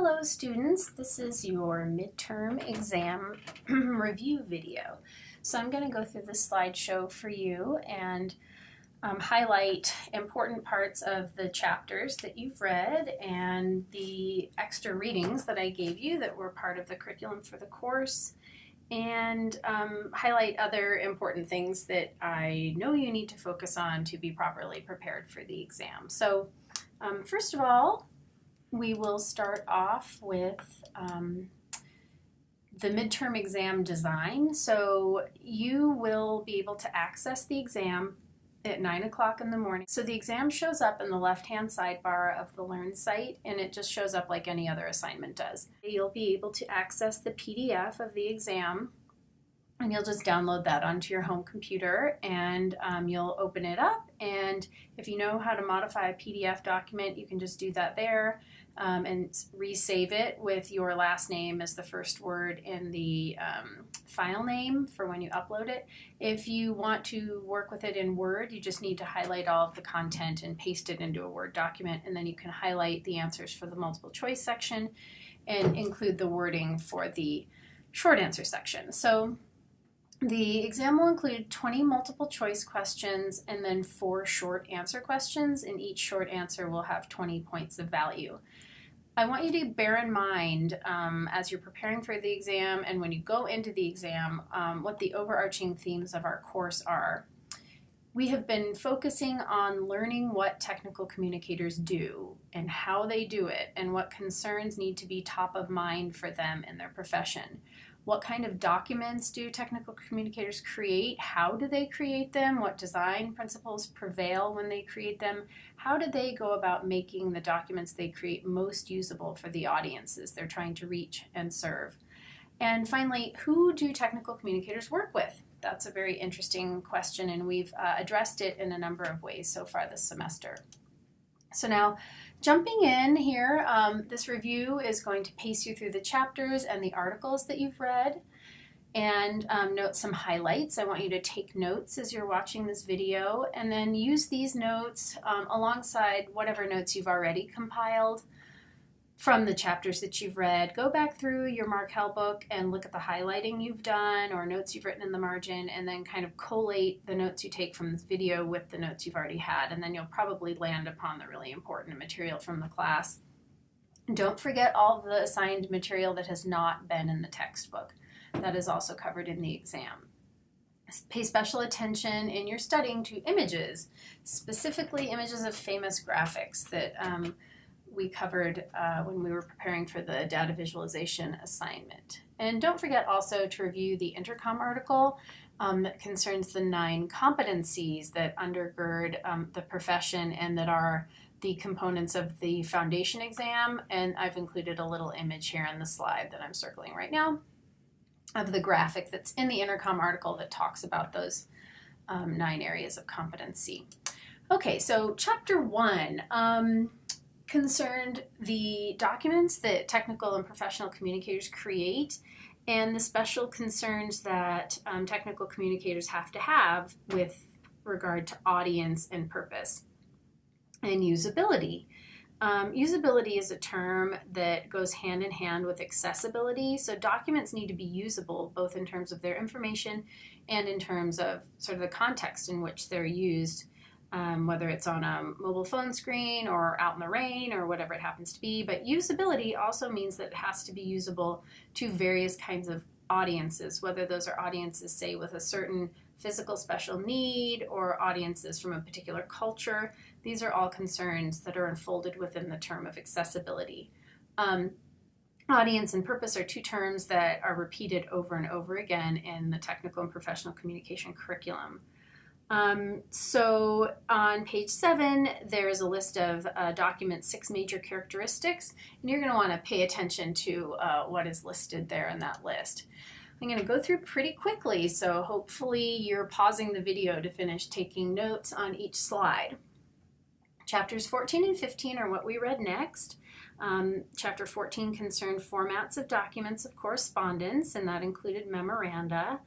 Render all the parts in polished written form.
Hello students, this is your midterm exam review video. So I'm going to go through this slideshow for you and highlight important parts of the chapters that you've read and the extra readings that I gave you that were part of the curriculum for the course, and highlight other important things that I know you need to focus on to be properly prepared for the exam. So first of all, we will start off with the midterm exam design. So you will be able to access the exam at 9 o'clock in the morning. So the exam shows up in the left-hand sidebar of the Learn site, and it just shows up like any other assignment does. You'll be able to access the PDF of the exam, and you'll just download that onto your home computer, and you'll open it up. And if you know how to modify a PDF document, you can just do that there. And resave it with your last name as the first word in the file name for when you upload it. If you want to work with it in Word, you just need to highlight all of the content and paste it into a Word document, and then you can highlight the answers for the multiple choice section and include the wording for the short answer section. So the exam will include 20 multiple choice questions and then 4 short answer questions, and each short answer will have 20 points of value. I want you to bear in mind as you're preparing for the exam and when you go into the exam what the overarching themes of our course are. We have been focusing on learning what technical communicators do and how they do it and what concerns need to be top of mind for them in their profession. What kind of documents do technical communicators create? How do they create them? What design principles prevail when they create them? How do they go about making the documents they create most usable for the audiences they're trying to reach and serve? And finally, who do technical communicators work with? That's a very interesting question, and we've addressed it in a number of ways so far this semester. So now, jumping in here, this review is going to pace you through the chapters and the articles that you've read and note some highlights. I want you to take notes as you're watching this video, and then use these notes alongside whatever notes you've already compiled from the chapters that you've read. Go back through your Markel book and look at the highlighting you've done or notes you've written in the margin, and then kind of collate the notes you take from this video with the notes you've already had, and then you'll probably land upon the really important material from the class. Don't forget all of the assigned material that has not been in the textbook. That is also covered in the exam. Pay special attention in your studying to images, specifically images of famous graphics that we covered when we were preparing for the data visualization assignment. And don't forget also to review the Intercom article that concerns the 9 competencies that undergird the profession and that are the components of the foundation exam. And I've included a little image here on the slide that I'm circling right now of the graphic that's in the Intercom article that talks about those 9 areas of competency. Okay, so chapter 1 concerned the documents that technical and professional communicators create and the special concerns that technical communicators have to have with regard to audience and purpose and usability. Usability is a term that goes hand in hand with accessibility, so documents need to be usable both in terms of their information and in terms of sort of the context in which they're used. Whether it's on a mobile phone screen or out in the rain or whatever it happens to be. But usability also means that it has to be usable to various kinds of audiences, whether those are audiences, say, with a certain physical special need or audiences from a particular culture. These are all concerns that are unfolded within the term of accessibility. Audience and purpose are 2 terms that are repeated over and over again in the technical and professional communication curriculum. So on page 7, there is a list of document 6 major characteristics, and you're going to want to pay attention to what is listed there in that list. I'm going to go through pretty quickly, so hopefully you're pausing the video to finish taking notes on each slide. Chapters 14 and 15 are what we read next. Chapter 14 concerned formats of documents of correspondence, and that included memoranda.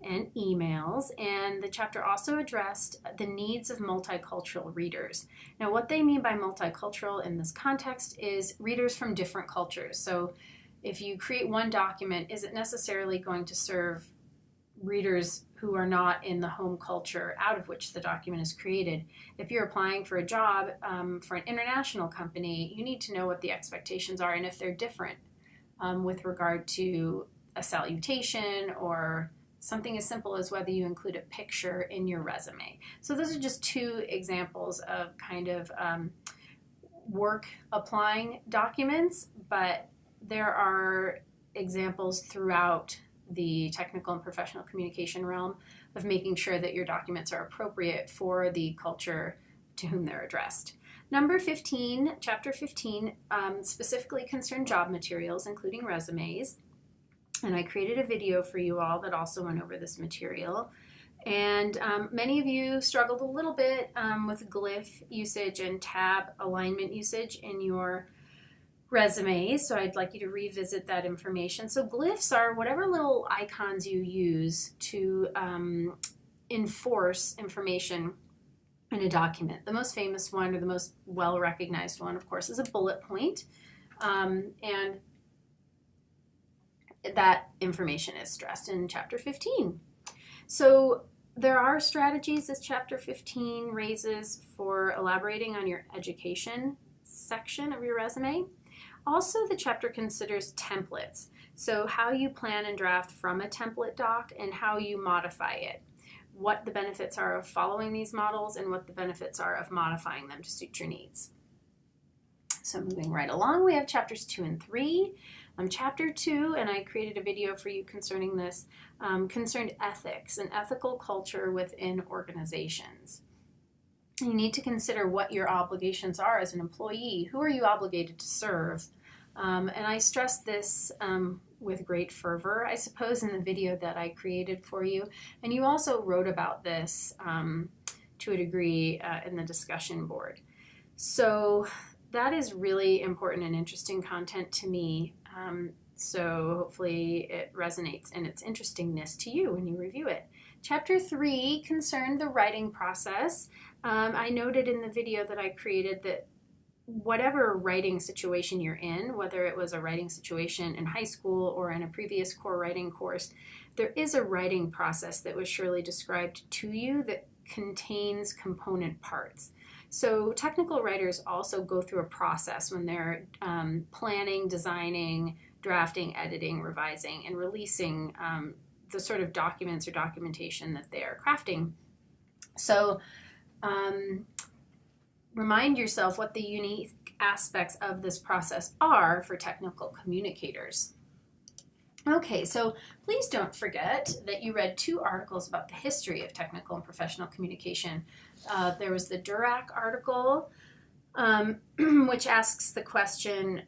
and emails, and the chapter also addressed the needs of multicultural readers. Now, what they mean by multicultural in this context is readers from different cultures. So if you create one document, is it necessarily going to serve readers who are not in the home culture out of which the document is created? If you're applying for a job for an international company, you need to know what the expectations are and if they're different with regard to a salutation or something as simple as whether you include a picture in your resume. So those are just two examples of kind of work applying documents, but there are examples throughout the technical and professional communication realm of making sure that your documents are appropriate for the culture to whom they're addressed. Number 15, chapter 15, specifically concerned job materials, including resumes. And I created a video for you all that also went over this material. And many of you struggled a little bit with glyph usage and tab alignment usage in your resumes, so I'd like you to revisit that information. So glyphs are whatever little icons you use to enforce information in a document. The most famous one, or the most well-recognized one, of course, is a bullet point. And that information is stressed in chapter 15. So there are strategies this chapter 15 raises for elaborating on your education section of your resume. Also, the chapter considers templates, so how you plan and draft from a template doc and how you modify it, what the benefits are of following these models and what the benefits are of modifying them to suit your needs. So moving right along, we have chapters 2 and 3. Chapter 2, and I created a video for you concerning this, concerned ethics and ethical culture within organizations. You need to consider what your obligations are as an employee. Who are you obligated to serve? And I stress this with great fervor, I suppose, in the video that I created for you. And you also wrote about this to a degree in the discussion board. So that is really important and interesting content to me. So hopefully it resonates in its interestingness to you when you review it. Chapter 3 concerned the writing process. I noted in the video that I created that whatever writing situation you're in, whether it was a writing situation in high school or in a previous core writing course, there is a writing process that was surely described to you that contains component parts. So technical writers also go through a process when they're planning, designing, drafting, editing, revising, and releasing the sort of documents or documentation that they are crafting. So remind yourself what the unique aspects of this process are for technical communicators. Okay, so please don't forget that you read 2 articles about the history of technical and professional communication. There was the Durack article, which asks the question,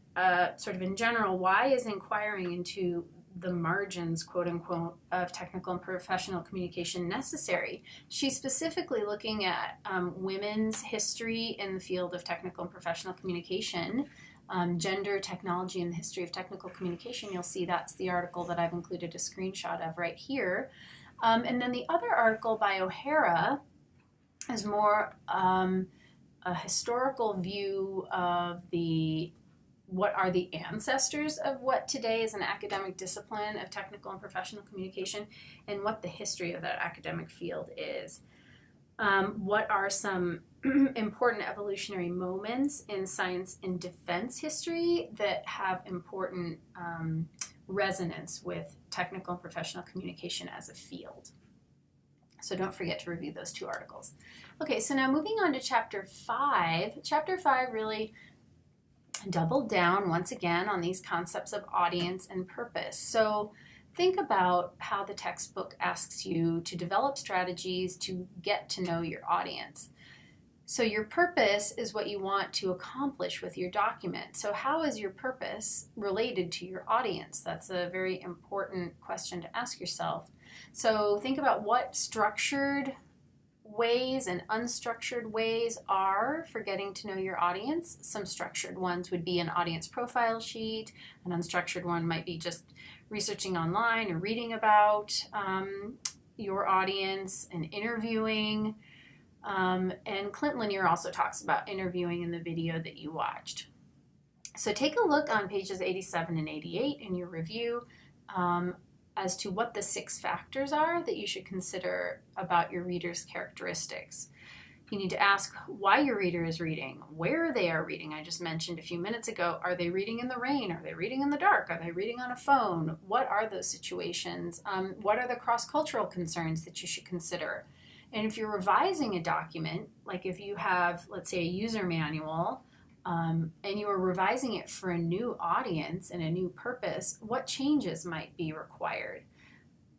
sort of in general, why is inquiring into the margins, quote unquote, of technical and professional communication necessary? She's specifically looking at women's history in the field of technical and professional communication, gender, technology, and the history of technical communication. You'll see that's the article that I've included a screenshot of right here. And then the other article by O'Hara is more a historical view of what are the ancestors of what today is an academic discipline of technical and professional communication, and what the history of that academic field is. What are some important evolutionary moments in science and defense history that have important resonance with technical and professional communication as a field? So don't forget to review those 2 articles. Okay, so now moving on to chapter 5. Chapter 5 really doubled down once again on these concepts of audience and purpose. So think about how the textbook asks you to develop strategies to get to know your audience. So your purpose is what you want to accomplish with your document. So how is your purpose related to your audience? That's a very important question to ask yourself. So think about what structured ways and unstructured ways are for getting to know your audience. Some structured ones would be an audience profile sheet. An unstructured one might be just researching online or reading about your audience and interviewing. And Clint Lanier also talks about interviewing in the video that you watched. So take a look on pages 87 and 88 in your review as to what the 6 factors are that you should consider about your reader's characteristics. You need to ask why your reader is reading, where they are reading. I just mentioned a few minutes ago, are they reading in the rain? Are they reading in the dark? Are they reading on a phone? What are those situations? What are the cross-cultural concerns that you should consider? And if you're revising a document, like if you have, let's say, a user manual, and you are revising it for a new audience and a new purpose, what changes might be required?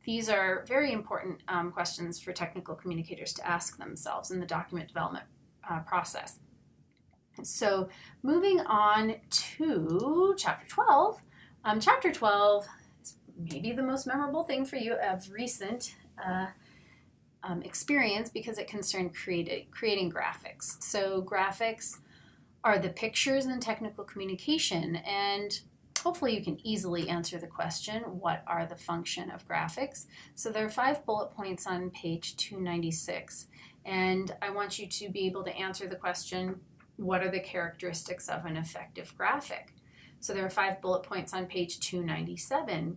These are very important questions for technical communicators to ask themselves in the document development process. So moving on to Chapter 12. Chapter 12 is maybe the most memorable thing for you of recent experience because it concerned creating graphics. So graphics are the pictures in technical communication, and hopefully you can easily answer the question, what are the function of graphics? So there are 5 bullet points on page 296, and I want you to be able to answer the question, what are the characteristics of an effective graphic? So there are 5 bullet points on page 297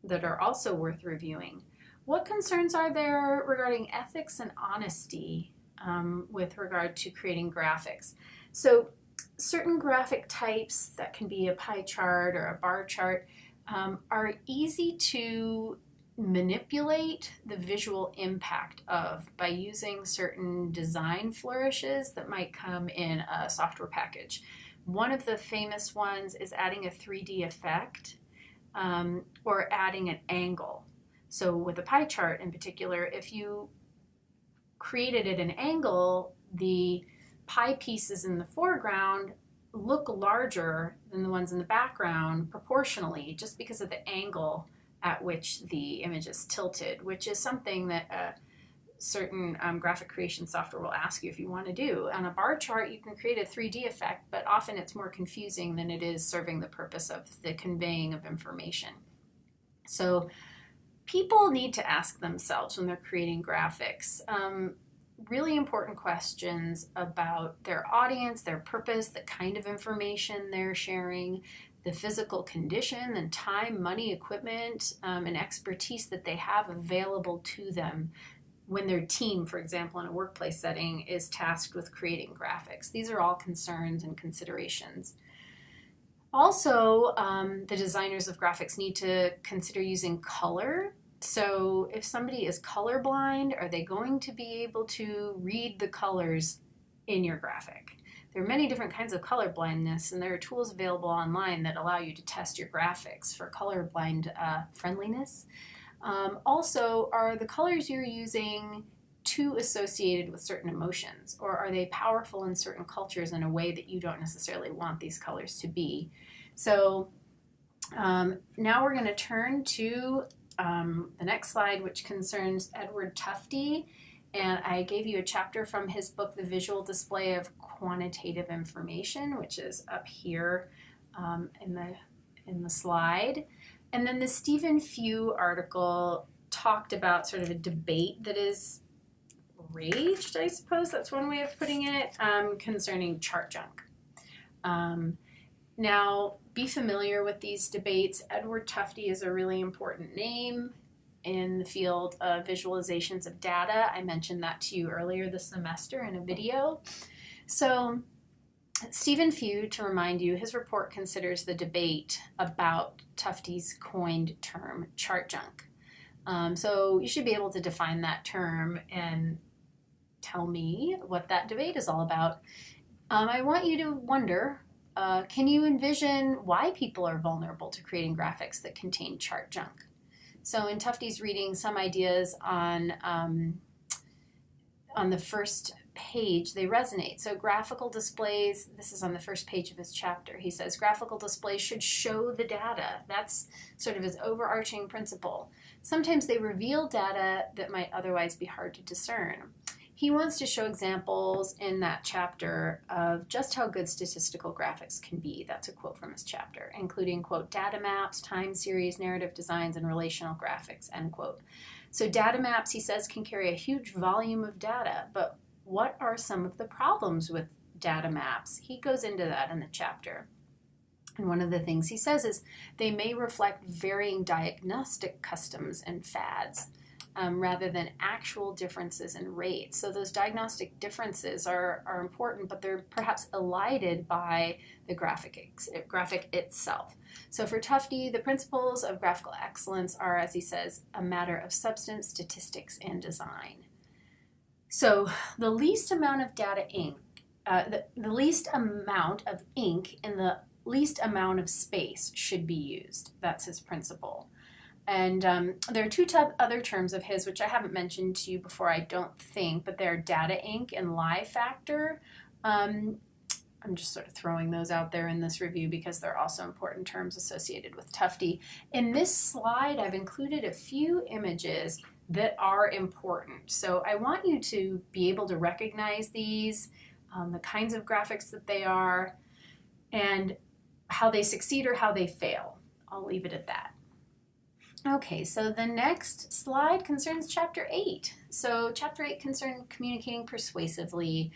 that are also worth reviewing. What concerns are there regarding ethics and honesty with regard to creating graphics? So certain graphic types that can be a pie chart or a bar chart are easy to manipulate the visual impact of by using certain design flourishes that might come in a software package. One of the famous ones is adding a 3D effect or adding an angle. So with a pie chart in particular, if you created at an angle, the pie pieces in the foreground look larger than the ones in the background proportionally, just because of the angle at which the image is tilted, which is something that certain graphic creation software will ask you if you want to do. On a bar chart, you can create a 3D effect, but often it's more confusing than it is serving the purpose of the conveying of information. So people need to ask themselves when they're creating graphics really important questions about their audience, their purpose, the kind of information they're sharing, the physical condition and time, money, equipment, and expertise that they have available to them when their team, for example, in a workplace setting, is tasked with creating graphics. These are all concerns and considerations. Also, the designers of graphics need to consider using color. So if somebody is colorblind, are they going to be able to read the colors in your graphic? There are many different kinds of color blindness, and there are tools available online that allow you to test your graphics for colorblind friendliness. Also, are the colors you're using too associated with certain emotions, or are they powerful in certain cultures in a way that you don't necessarily want these colors to be? So now we're going to turn to the next slide, which concerns Edward Tufte, and I gave you a chapter from his book, The Visual Display of Quantitative Information, which is up here in the slide. And then the Stephen Few article talked about sort of a debate that is raged, I suppose that's one way of putting it, concerning chart junk. Now, be familiar with these debates. Edward Tufte is a really important name in the field of visualizations of data. I mentioned that to you earlier this semester in a video. So Stephen Few, to remind you, his report considers the debate about Tufte's coined term, chart junk. So you should be able to define that term and tell me what that debate is all about. I want you to wonder, can you envision why people are vulnerable to creating graphics that contain chart junk? So in Tufte's reading, some ideas on the first page, they resonate. So graphical displays, this is on the first page of his chapter. He says graphical displays should show the data. That's sort of his overarching principle. Sometimes they reveal data that might otherwise be hard to discern. He wants to show examples in that chapter of just how good statistical graphics can be. That's a quote from his chapter, including, quote, data maps, time series, narrative designs, and relational graphics, end quote. So data maps, he says, can carry a huge volume of data, but what are some of the problems with data maps? He goes into that in the chapter. And one of the things he says is they may reflect varying diagnostic customs and fads rather than actual differences in rates. So those diagnostic differences are important, but they're perhaps elided by the graphic itself. So for Tufte, the principles of graphical excellence are, as he says, a matter of substance, statistics, and design. So the least amount of data ink, the least amount of ink in the least amount of space should be used. That's his principle. And there are two other terms of his, which I haven't mentioned to you before, I don't think, but they're data ink and lie factor. I'm just sort of throwing those out there in this review because they're also important terms associated with Tufte. In this slide, I've included a few images that are important. So I want you to be able to recognize these, the kinds of graphics that they are, and how they succeed or how they fail. I'll leave it at that. Okay, so the next slide concerns Chapter 8. So Chapter 8 concerns communicating persuasively.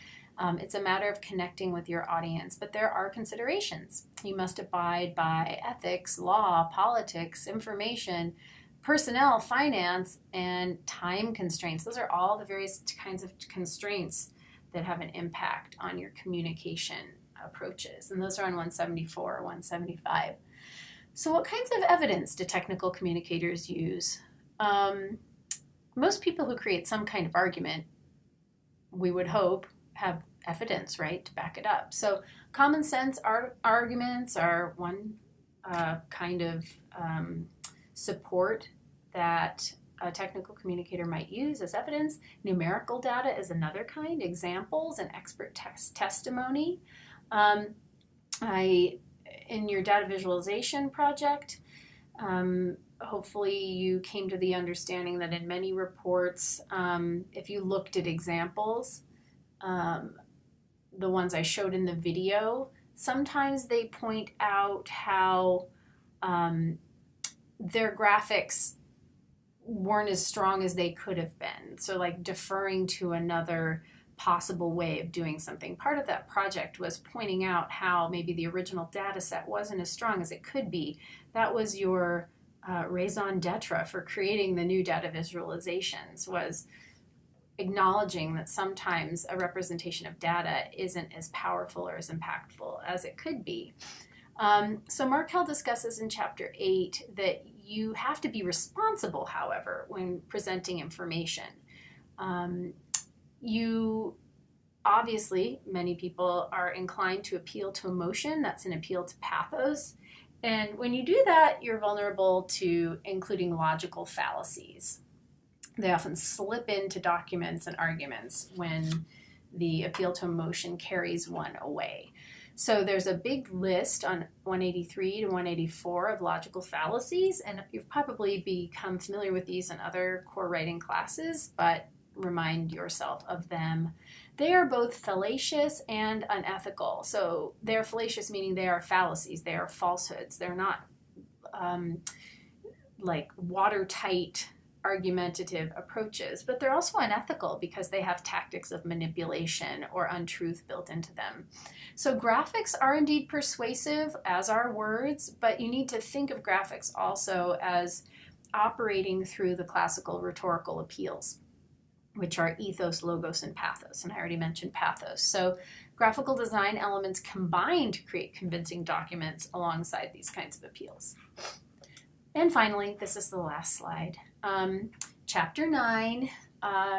It's a matter of connecting with your audience, but there are considerations. You must abide by ethics, law, politics, information, personnel, finance, and time constraints. Those are all the various kinds of constraints that have an impact on your communication approaches, and those are on 174 or 175. So what kinds of evidence do technical communicators use? Most people who create some kind of argument, we would hope, have evidence, right, to back it up. So common sense arguments are one kind of support that a technical communicator might use as evidence. Numerical data is another kind, examples and expert testimony. In your data visualization project, hopefully you came to the understanding that in many reports, if you looked at examples, the ones I showed in the video, sometimes they point out how their graphics weren't as strong as they could have been. So like deferring to another possible way of doing something. Part of that project was pointing out how maybe the original data set wasn't as strong as it could be. That was your raison d'etre for creating the new data visualizations, was acknowledging that sometimes a representation of data isn't as powerful or as impactful as it could be. So Markel discusses in Chapter 8 that you have to be responsible, however, when presenting information. Obviously, many people are inclined to appeal to emotion. That's an appeal to pathos. And when you do that, you're vulnerable to including logical fallacies. They often slip into documents and arguments when the appeal to emotion carries one away. So there's a big list on 183 to 184 of logical fallacies, and you've probably become familiar with these in other core writing classes, but remind yourself of them. They are both fallacious and unethical. So they're fallacious, meaning they are fallacies, they are falsehoods. They're not like watertight argumentative approaches, but they're also unethical because they have tactics of manipulation or untruth built into them. So graphics are indeed persuasive, as are words, but you need to think of graphics also as operating through the classical rhetorical appeals, which are ethos, logos, and pathos. And I already mentioned pathos. So graphical design elements combine to create convincing documents alongside these kinds of appeals. And finally, this is the last slide. Chapter 9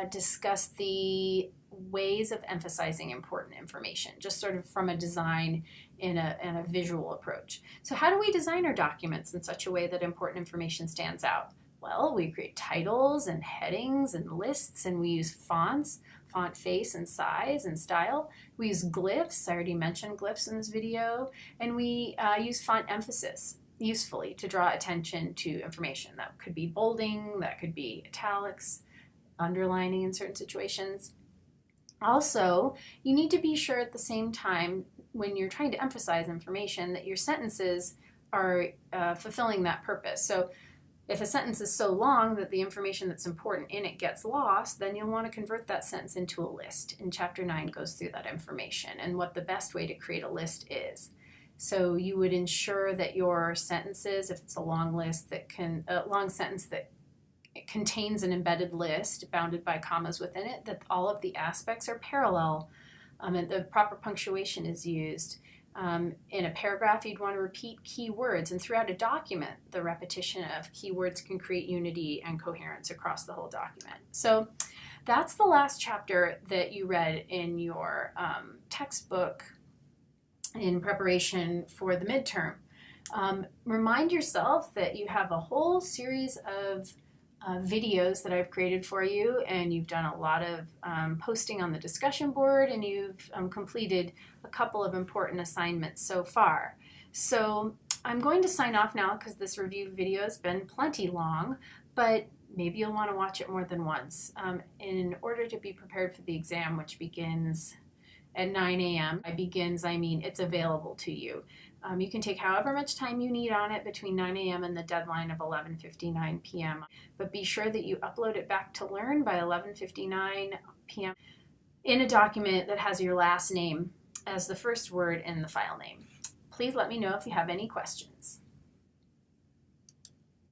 discussed the ways of emphasizing important information, just sort of from a design and a visual approach. So how do we design our documents in such a way that important information stands out? Well, we create titles and headings and lists, and we use fonts, font face and size and style. We use glyphs, I already mentioned glyphs in this video, and we use font emphasis usefully to draw attention to information. That could be bolding, that could be italics, underlining in certain situations. Also, you need to be sure at the same time when you're trying to emphasize information that your sentences are fulfilling that purpose. So If a sentence is so long that the information that's important in it gets lost, then you'll want to convert that sentence into a list. And Chapter 9 goes through that information and what the best way to create a list is. So you would ensure that your sentences, if it's a long list a long sentence that contains an embedded list bounded by commas within it, that all of the aspects are parallel, and the proper punctuation is used. In a paragraph, you'd want to repeat key words, and throughout a document, the repetition of keywords can create unity and coherence across the whole document. So that's the last chapter that you read in your textbook in preparation for the midterm. Remind yourself that you have a whole series of videos that I've created for you, and you've done a lot of posting on the discussion board, and you've completed a couple of important assignments so far. So I'm going to sign off now because this review video has been plenty long, but maybe you'll want to watch it more than once. In order to be prepared for the exam, which begins at 9 a.m. I mean it's available to you. You can take however much time you need on it between 9 a.m. and the deadline of 11:59 p.m. But be sure that you upload it back to Learn by 11:59 p.m. in a document that has your last name as the first word in the file name. Please let me know if you have any questions.